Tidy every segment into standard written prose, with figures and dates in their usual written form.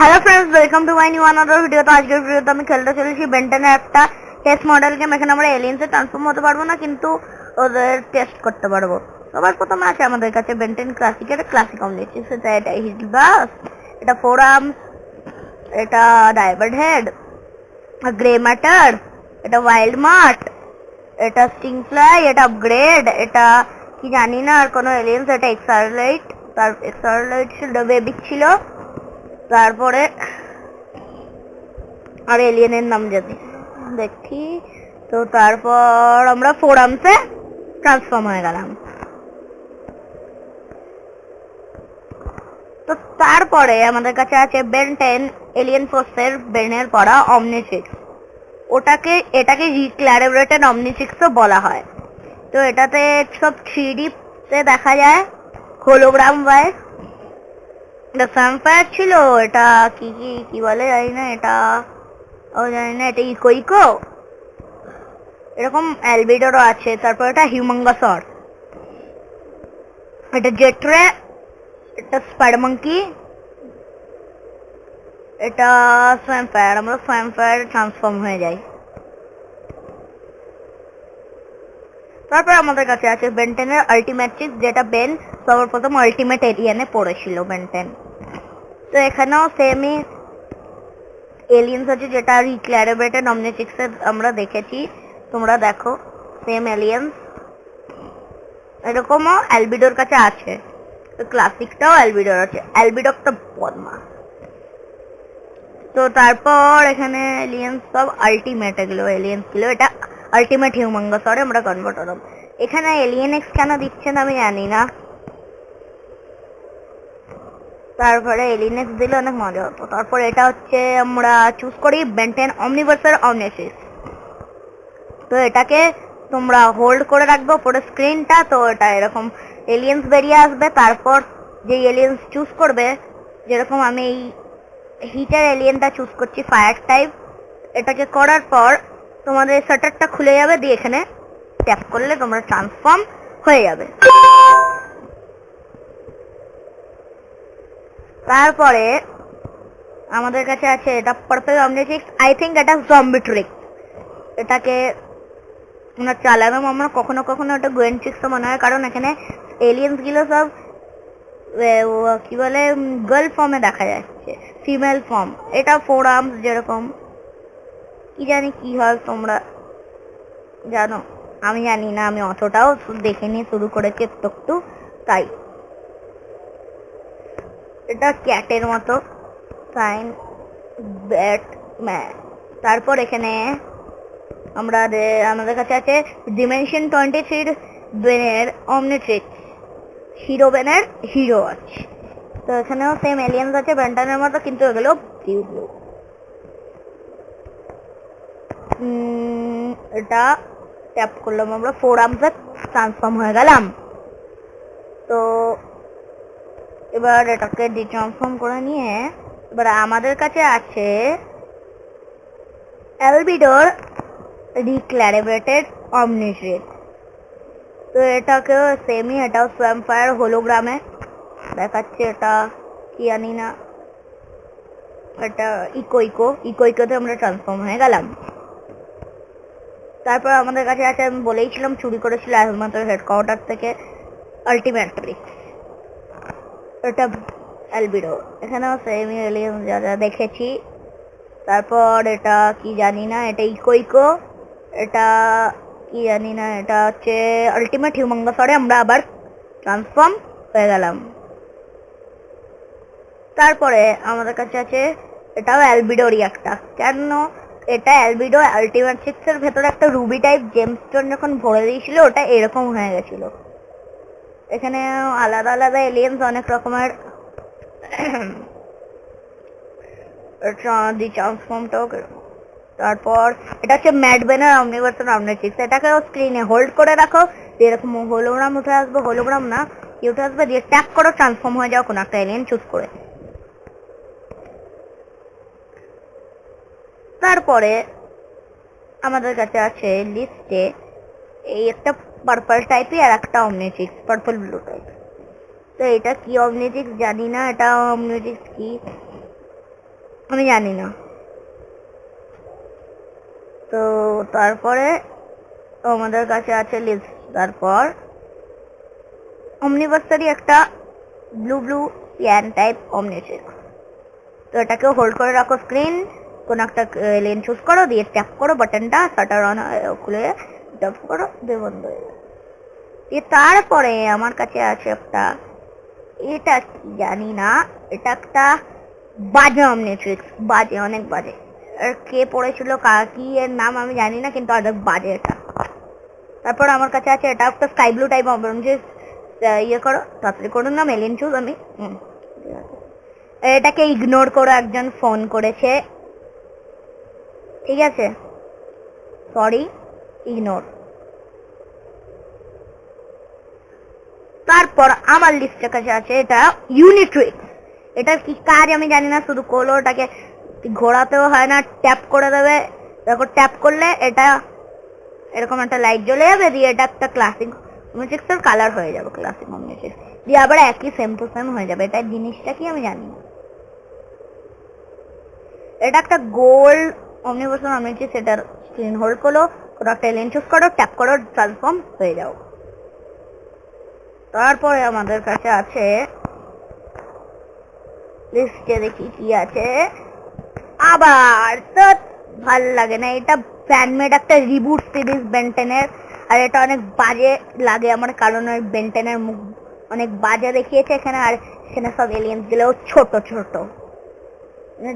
Hello friends, welcome to my new another video. তো আজকের ভিডিওতে আমি খেলতে চলেছি বেন্টেনের একটা টেস্ট মডেল গেম। এখানে আমরা এলিয়েন্সে ট্রান্সফর্ম হতে পারবো না, কিন্তু ওদের টেস্ট করতে পারবো। সবার প্রথমে আছে আমাদের কাছে বেন্টেন ক্লাসিকের ক্লাসিক অমনিটি। সেটা এটা হিট বাস, এটা ফোর আর্মস, এটা ডাইভার্ড হেড, গ্রে ম্যাটার, এটা ওয়াইল্ড মার্ট, এটা স্টিং ফ্লাই, এটা আপগ্রেড, এটা কি জানি না আর কোনো এলিয়েন্স, এটা এক্সারলাইট। তার এক্সারলাইট ছিল বেবিক ছিল। তারপরে আর এলিয়েনের নাম জানি দেখি। তো তারপর আমরা ফোর আর্মসে ট্রান্সফর্ম হয়ে গেলাম। তো তারপরে আমাদের কাছে আছে বেন 10 এলিয়েন ফোর্সের বেনের পড়া অমনিট্রিক্স। এটাকে রিক্লারেটেড অমনিট্রিক্সও বলা হয়। তো এটাতে সব 3D তে দেখা যায়, হোলোগ্রাম ওয়াইজ। এটা ফ্যাম্পায়ার ছিল, এটা কি কি কি বলে জানি না, এটা জানি না, এটা ইকো এরকম অ্যালবিডোরও আছে। তারপর এটা হিউমাঙ্গাসর, এটা জেট্রে, এটা স্পাইডার মাঙ্কি, এটা ফ্যাম্পায়ার। আমরা ফ্যাম্পায়ার ট্রান্সফর্ম হয়ে যাই। তারপর আমাদের কাছে আছে বেন্টেনের আলটিমেট চিপ, যেটা বেন সর্বপ্রথম আলটিমেট এলিয়েনে পড়েছিল বেন্টেন। তো এখানেও সেমই এলিয়েন্স আছে, যেটা রিক্লারেটেড অমনিট্রিক্সে আমরা দেখেছি। তোমরা দেখো সেম এলিয়েন্স এরকমও অ্যালবিডোর কাছে আছে। ক্লাসিকটাও অ্যালবিডোর আছে, অ্যালবিডোরটা বদমা। তো তারপর এখানে এলিয়েন্স সব আলটিমেট, এগুলো এলিয়েন্স ছিল। এটা আলটিমেট হিউমাঙ্গাসরে আমরা কনভার্ট হলাম। এখানে এলিয়েন এক্স কেন দিচ্ছেন আমি জানি না। তারপরে এলিয়েন দিলে অনেক মজা হতো। তারপর এটা হচ্ছে আমরা চুজ করি বেন্টেন অমনিভার্সাল অমনিট্রিক্স। তো এটাকে তোমরা হোল্ড করে রাখবে পুরো স্ক্রিনটা। তো এটা এরকম এলিয়েন্স বেরিয়ে আসবে। তারপর যে এলিয়েন্স চুজ করবে, যেরকম আমি এই হিটার এলিয়েনটা চুজ করছি ফায়ার টাইপ, এটাকে করার পর তোমাদের শাটারটা খুলে যাবে, দিয়ে এখানে ট্যাপ করলে তোমরা ট্রান্সফর্ম হয়ে যাবে। তারপরে আমাদের কাছে আছে এটা পার্পল অমনিট্রিক্স। আই থিঙ্ক এটা জম্বি ট্রিক। এটাকে আমরা চালালাম আমরা কখনো কখনো, এটা গোয়েন ট্রিক্স মনে হয়, কারণ এখানে এলিয়েন্স গুলো সব কি বলে গার্ল ফর্মে দেখা যাচ্ছে, ফিমেল ফর্ম। এটা ফোর আর্মস, যেরকম কি জানি কি হয়, তোমরা জানো, আমি জানি না, আমি অতটাও দেখিনি, শুরু করেছি একটু তাই। এটা ক্যাটের মতো সাইন ব্যাটম্যান। তারপর এখানে আমাদের কাছে আছে ডিমেনশন 23 বেনের অমনিট্রিক্স, হিরো বেনের হিরো আছে। তো এখানেও সেম এলিয়েন্স আছে বেন্টনের মতো, কিন্তু এগুলো ব্লু। এটা ট্যাপ করলাম, আমরা ফোর আর্মসে ট্রান্সফর্ম হয়ে গেলাম। তো এবার এটাকে ডিট্রান্সফর্ম করে নিয়ে এবার আমাদের কাছে আছে অ্যালবিডোর রিক্লারেটেড অমনিট্রিক্স। তো এটাকেও সেমই, এটাও স্ল্যাম্পায়ার হোলোগ্রামে দেখাচ্ছে। এটা কি জানি না, এটা ইকোতে আমরা ট্রান্সফর্ম হয়ে গেলাম। তারপর আমাদের কাছে আছে, আমি বলেইছিলাম চুরি করেছিল একমাত্র হেডকোয়ার্টার থেকে আলটিমেট্রিক্স, এটা অ্যালবিডো। এখানেও সেমি এলিয়েন যা যা দেখেছি। তারপর এটা কি জানি না, এটা ইকো, এটা কি জানি না, এটা হচ্ছে আলটিমেট হিউমাঙ্গাসরে আমরা আবার ট্রান্সফর্ম হয়ে গেলাম। তারপরে আমাদের কাছে আছে এটাও অ্যালবিডোরই একটা। কেন এটা অ্যালবিডো আলটিমেট সিক্সের ভেতরে একটা রুবি টাইপ জেমস্টোন যখন ভরে দিয়েছিল, ওটা এরকম হয়ে গেছিল। এখানে আলাদা আলাদা এলিয়েন্স অনেক রকমের ট্রান্সফর্মটাও। তারপর এটা হচ্ছে ম্যাড বেনের অমনিভার্সাল অমনিট্রিক্স। এটাকেও স্ক্রিনে হোল্ড করে রাখো, এরকম হোলোগ্রাম উঠে আসবে, হোলোগ্রাম না কি উঠে আসবে, দিয়ে ট্যাপ করো, ট্রান্সফর্ম হয়ে যাও কোনো একটা এলিয়েন চুজ করে। তারপরে আমাদের কাছে আছে লিস্টে এই একটা পার্পল টাইপই আর একটা অমনিট্রিক্স, পার্পল ব্লু টাইপ। তো এটা কি অমনিট্রিক্স জানি না, এটা অমনিট্রিক্স কি আমি জানি না। তো তারপরে আমাদের কাছে আছে লিস্ট। তারপর অমনিভার্সারি একটা ব্লু ইয়ান টাইপ অমনিট্রিক্স। তো এটাকে হোল্ড করে রাখো স্ক্রিন, কোন একটা লেন চুজ করো, দিয়ে ট্যাপ করো বাটনটা, শাটার অন খুলে ট্যাপ করো, দিয়ে বন্ধ হয়ে যাবে। দিয়ে তারপরে আমার কাছে আছে একটা, এটা কি জানি না, এটা একটা বাজে অমনিট্রিক্স, বাজে, অনেক বাজে। আর কে পড়েছিল কি এর নাম আমি জানি না, কিন্তু অনেক বাজে এটা। তারপর আমার কাছে আছে এটা একটা স্কাই ব্লু টাইপ অমনিট্রিক্স। ইয়ে করো, তাড়াতাড়ি করুন না, মেলিন চুজ আমি। এটাকে ইগনোর করো, একজন ফোন করেছে, ঠিক আছে, সরি, ইগনোর। তারপর আমার লিস্টের কাছে আছে এটা ইউনিট্রিক্স। এটার কি কাজ আমি জানি না, শুধু করলো ওটাকে ঘোরাতেও হয় না, ট্যাপ করে দেবে, দেখো ট্যাপ করলে এটা এরকম একটা লাইট জ্বলে যাবে, দিয়ে এটা একটা ক্লাসিক অমনিট্রিক্সের কালার হয়ে যাবে, ক্লাসিক অমনিট্রিক্স, দিয়ে আবার একই সেম টু সেম হয়ে যাবে। এটার জিনিসটা কি আমি জানি না। এটা একটা গোল্ড অমনিভার্সাল অমনিট্রিক্স। এটার স্ক্রিন হোল্ড করো, কোনো একটা এলিয়েন চুজ করো, ট্যাপ করো, ট্রান্সফর্ম হয়ে যাও। তারপরে আমাদের কাছে আছে লিস্টে, দেখি কি আছে। আবার তো ভাল লাগে না, এটা ফ্যানমেড একটা রিবুট সিরিজ বেন্টেনের, আর এটা অনেক বাজে লাগে আমার, কারণ ওই বেন্টেনের মুখ অনেক বাজে দেখিয়েছে এখানে, আর এখানে সব এলিয়েন্স গুলো ছোট ছোট,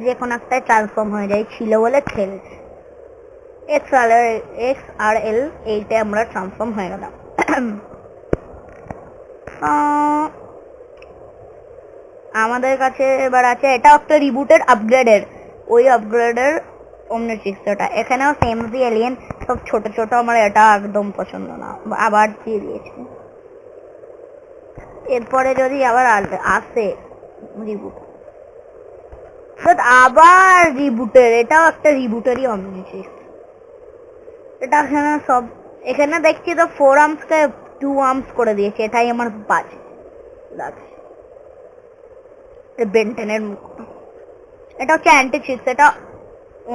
যে কোনো একটাই ট্রান্সফর্ম হয়ে যায়, ছিল বলে খেলছে। XRL এইটা আমরা ট্রান্সফর্ম হয়ে গেলাম। আমাদের কাছে এবার আছে এটা একটা রিবুটের আপগ্রেডের, ওই আপগ্রেডের অমনিট্রিক্স। এটা এখানেও সেম জি এলিয়েন, সব ছোট ছোট, আমার এটা একদম পছন্দ না, আবার দিয়ে দিয়েছে। এরপরে যদি আবার আসে রিবুট, আবার রিবুটের, এটাও একটা রিবুটেরই অমনিট্রিক্স। এটা এখানে সব, এখানে দেখছি তো 4 আর্মসকে 2 আর্মস করে দিয়েছে, এটাই আমার বাজে লাগছে। বেন্টেনের মুখ, এটা হচ্ছে অ্যান্টিচিক্স, এটা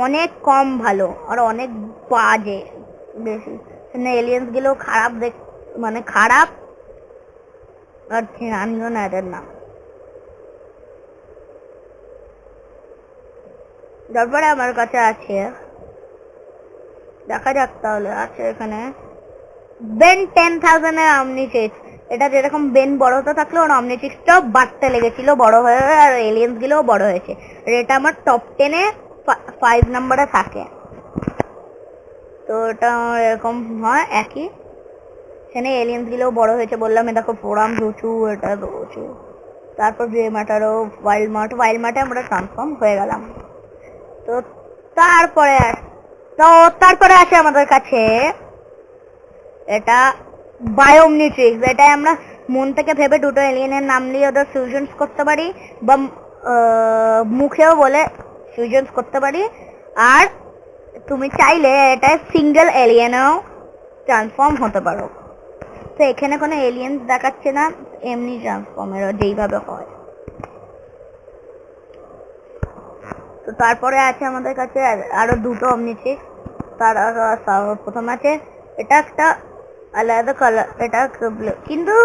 অনেক কম ভালো আর অনেক বাজে বেশি। এলিয়েন্স গুলো খারাপ মানে খারাপ, আর জানিও না এদের নাম। তারপরে আমার কাছে আছে, দেখা যাক তাহলে, আছে এখানে বেন 10,000 এর অমনিট্রিক্স। এটা যেরকম বেন বড় হতে থাকলো, ওর অমনিট্রিক্সটাও বাড়তে লেগেছিল, বড় হয়ে, আর এলিয়েন্স গুলোও বড় হয়েছে। আর এটা আমার টপ 10-এ 5 নম্বরে থাকে। তো এটা এরকম হয় একই, এখানে এলিয়েন্স গুলোও বড় হয়েছে, বললাম দেখো পোরাম রুচু, এটা রুচু। তারপর গ্রে ম্যাটারও, ওয়াইল্ড মার্টে আমরা ট্রান্সফর্ম হয়ে গেলাম। তো তারপরে আছে আমাদের কাছে এটা বায়োমনিট্রিক্স। এটাই আমরা মন থেকে ভেবে দুটো এলিয়েনের নাম নিয়ে ওদের ফিউশনস করতে পারি, বা মুখেও বলে ফিউশনস করতে পারি। আর তুমি চাইলে এটা সিঙ্গেল এলিয়েনেও ট্রান্সফর্ম হতে পারো। তো এখানে কোনো এলিয়েন দেখাচ্ছে না, এমনি ট্রান্সফর্মের যেইভাবে হয়। তো তারপরে আছে আমাদের কাছে আরো দুটো অমনিট্রিক্স। তার প্রথম আছে এটা একটা আলাদা কালার, এটা কিন্তু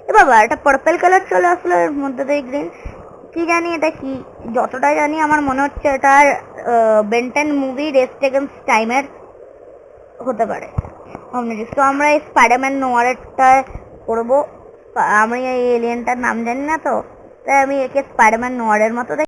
এ বাবা এটা পার্পল কালার চলে আসলো এর মধ্যে দিয়ে গ্রিন, কি জানি এটা কি। যতটা জানি আমার মনে হচ্ছে এটা বেন্টেন মুভি রেস্ট এগেন্স্ট টাইমের হতে পারে অমনিট্রিক্স। তো আমরা এই স্পাইডারম্যান নোয়ারেরটা করবো, আমি এই এলিয়েনটার নাম জানি না, তো তাই আমি একে স্পাইডারম্যান নোয়ারের মতো